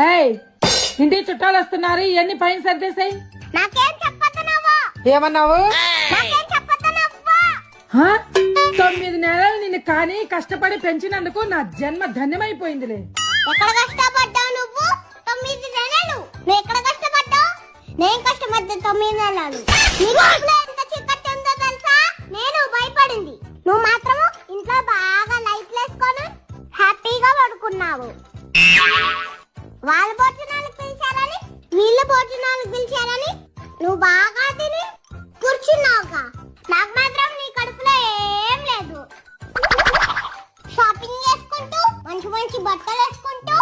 ఏయ్, ఇంటికి చుట్టాలు వస్తున్నారు, ఇవన్నీ పైన సర్దేశాయి. నాకేం చెప్పొద్దున్నావు? ఏమన్నావు? నాకేం చెప్పొద్దున్నావు? 9 నెలలు నిన్ను కానీ కష్టపడి పెంచినందుకు నా జన్మ ధన్యమైపోయిందిలే. ఎక్కడ కష్టపడ్డావు నువ్వు? 9 నెలలు. నువ్వు ఎక్కడ కష్టపడ్డావు? నేను కష్టపడ్డా 9 నెలలు. నీకు ఇంట్లో ఎంత చీకటి ఉందో తెలుసా? నేను భయపడింది. నువ్వు మాత్రం ఇంట్లో బాగా లైట్లు వేసుకొని హ్యాపీగా పడుకున్నావు. వాళ్ళ భోజనాలకు పిలిచారని, వీళ్ళ భోజనాలకు పిలిచారని నువ్వు బాగా తిని కూర్చున్నావుగా. నాకు మాత్రం నీ కడుపులో ఏం లేదు. షాపింగ్ చేసుకుంటూ, మంచి మంచి బట్టలు వేసుకుంటూ